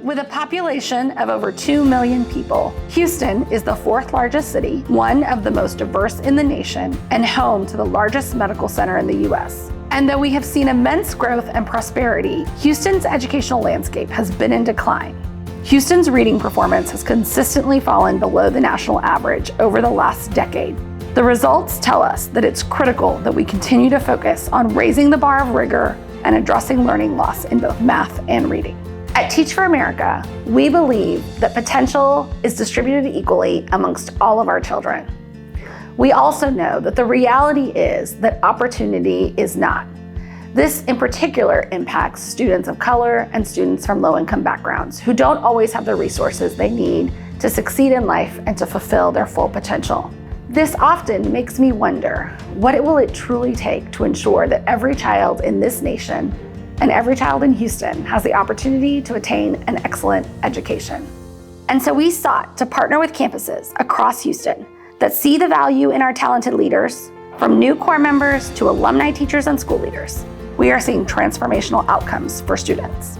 With a population of over 2 million people, Houston is the fourth largest city, one of the most diverse in the nation, and home to the largest medical center in the U.S. And though we have seen immense growth and prosperity, Houston's educational landscape has been in decline. Houston's reading performance has consistently fallen below the national average over the last decade. The results tell us that it's critical that we continue to focus on raising the bar of rigor and addressing learning loss in both math and reading. At Teach for America, we believe that potential is distributed equally amongst all of our children. We also know that the reality is that opportunity is not. This in particular impacts students of color and students from low-income backgrounds who don't always have the resources they need to succeed in life and to fulfill their full potential. This often makes me wonder, what will it truly take to ensure that every child in this nation and every child in Houston has the opportunity to attain an excellent education? And so we sought to partner with campuses across Houston that see the value in our talented leaders, from new core members to alumni teachers and school leaders. We are seeing transformational outcomes for students.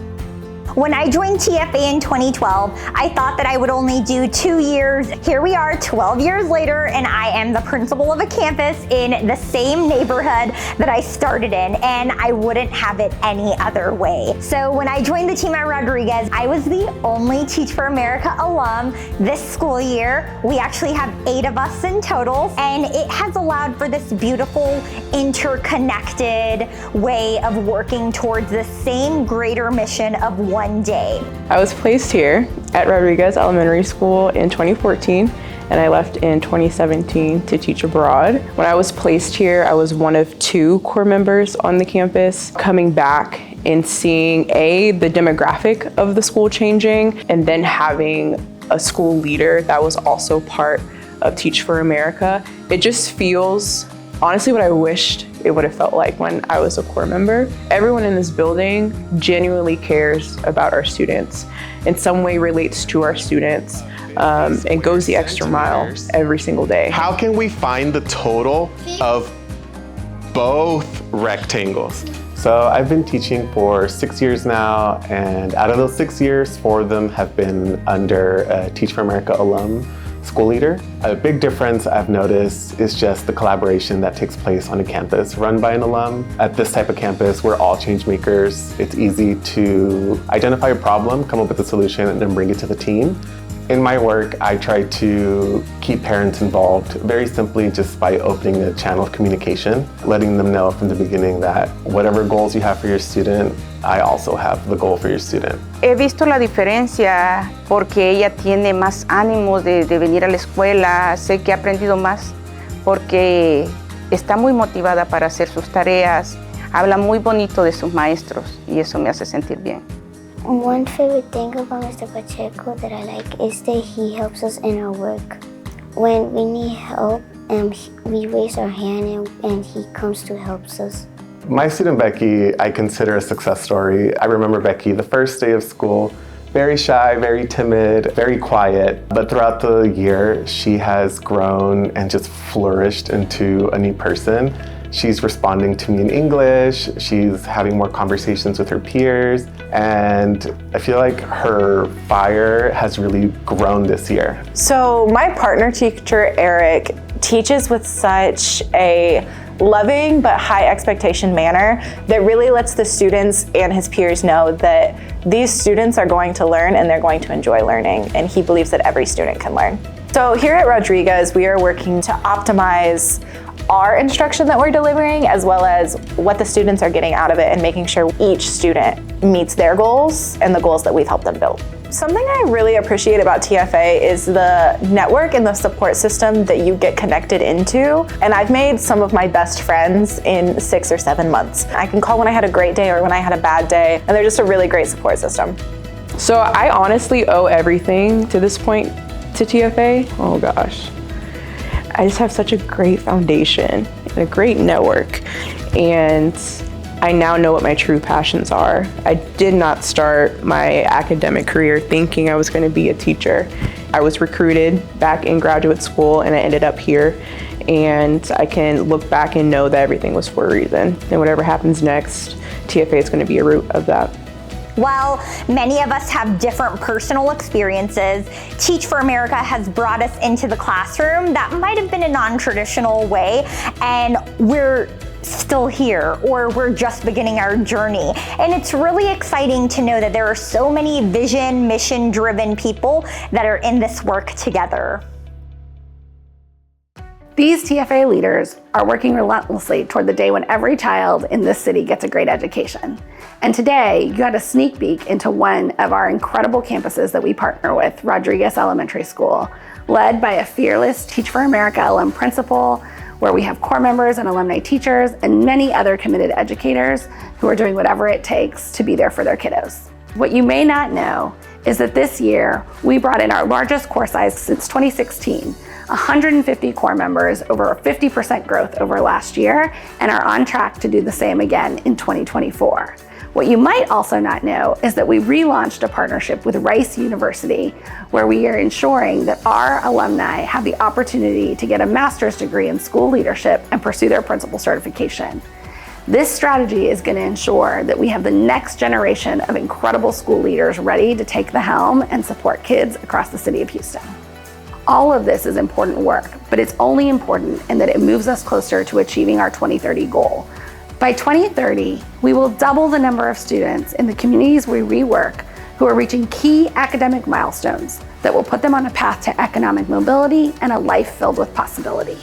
When I joined TFA in 2012, I thought that I would only do 2 years. Here we are 12 years later, and I am the principal of a campus in the same neighborhood that I started in, and I wouldn't have it any other way. So when I joined the team at Rodriguez, I was the only Teach for America alum this school year. We actually have 8 of us in total, and it has allowed for this beautiful, interconnected way of working towards the same greater mission of one day. I was placed here at Rodriguez Elementary School in 2014, and I left in 2017 to teach abroad. When I was placed here, I was one of 2 core members on the campus. Coming back and seeing the demographic of the school changing, and then having a school leader that was also part of Teach for America, it just feels honestly what I wished it would have felt like when I was a core member. Everyone in this building genuinely cares about our students, in some way relates to our students, and goes the extra mile every single day. How can we find the total of both rectangles? So I've been teaching for 6 years now, and out of those 6 years, 4 of them have been under a Teach for America alum school leader. A big difference I've noticed is just the collaboration that takes place on a campus run by an alum. At this type of campus, we're all change makers. It's easy to identify a problem, come up with a solution, and then bring it to the team. In my work, I try to keep parents involved very simply just by opening a channel of communication, letting them know from the beginning that whatever goals you have for your student, I also have the goal for your student. He visto la diferencia porque ella tiene más ánimo de venir a la escuela. Sé que ha aprendido más porque está muy motivada para hacer sus tareas. Habla muy bonito de sus maestros y eso me hace sentir bien. One favorite thing about Mr. Pacheco that I like is that he helps us in our work. When we need help, we raise our hand and he comes to help us. My student Becky, I consider a success story. I remember Becky the first day of school, very shy, very timid, very quiet. But throughout the year, she has grown and just flourished into a new person. She's responding to me in English, she's having more conversations with her peers, and I feel like her fire has really grown this year. So my partner teacher, Eric, teaches with such a loving but high expectation manner that really lets the students and his peers know that these students are going to learn and they're going to enjoy learning, and he believes that every student can learn. So here at Rodriguez, we are working to optimize our instruction that we're delivering, as well as what the students are getting out of it, and making sure each student meets their goals and the goals that we've helped them build. Something I really appreciate about TFA is the network and the support system that you get connected into. And I've made some of my best friends in 6 or 7 months. I can call when I had a great day or when I had a bad day, and they're just a really great support system. So I honestly owe everything to this point to TFA. Oh gosh. I just have such a great foundation and a great network, and I now know what my true passions are. I did not start my academic career thinking I was going to be a teacher. I was recruited back in graduate school and I ended up here, and I can look back and know that everything was for a reason, and whatever happens next, TFA is going to be a root of that. While many of us have different personal experiences, Teach for America has brought us into the classroom that might have been a non-traditional way, and we're still here, or we're just beginning our journey. And it's really exciting to know that there are so many vision, mission-driven people that are in this work together. These TFA leaders are working relentlessly toward the day when every child in this city gets a great education. And today, you got a sneak peek into one of our incredible campuses that we partner with, Rodriguez Elementary School, led by a fearless Teach for America alum principal, where we have core members and alumni teachers and many other committed educators who are doing whatever it takes to be there for their kiddos. What you may not know is that this year, we brought in our largest core size since 2016, 150 core members, over a 50% growth over last year, and are on track to do the same again in 2024. What you might also not know is that we relaunched a partnership with Rice University, where we are ensuring that our alumni have the opportunity to get a master's degree in school leadership and pursue their principal certification. This strategy is going to ensure that we have the next generation of incredible school leaders ready to take the helm and support kids across the city of Houston. All of this is important work, but it's only important in that it moves us closer to achieving our 2030 goal. By 2030, we will double the number of students in the communities we rework who are reaching key academic milestones that will put them on a path to economic mobility and a life filled with possibility.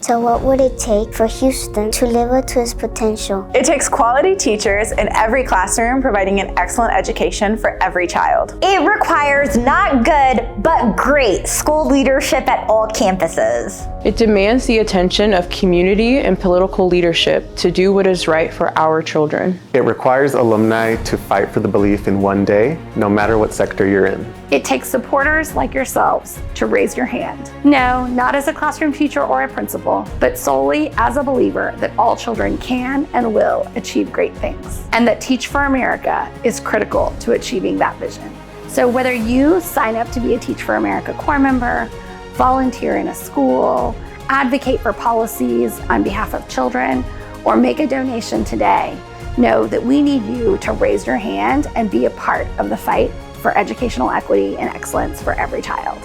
So what would it take for Houston to live up to its potential? It takes quality teachers in every classroom providing an excellent education for every child. It requires not good, but great school leadership at all campuses. It demands the attention of community and political leadership to do what is right for our children. It requires alumni to fight for the belief in one day, no matter what sector you're in. It takes supporters like yourselves to raise your hand. No, not as a classroom teacher or a principal, but solely as a believer that all children can and will achieve great things, and that Teach for America is critical to achieving that vision. So whether you sign up to be a Teach for America core member, volunteer in a school, advocate for policies on behalf of children, or make a donation today, know that we need you to raise your hand and be a part of the fight for educational equity and excellence for every child.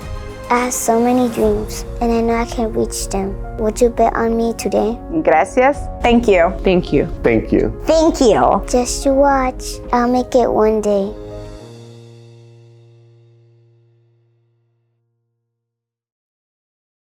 I have so many dreams, and I know I can reach them. Would you bet on me today? Gracias. Thank you. Thank you. Thank you. Thank you. Just you watch. I'll make it one day.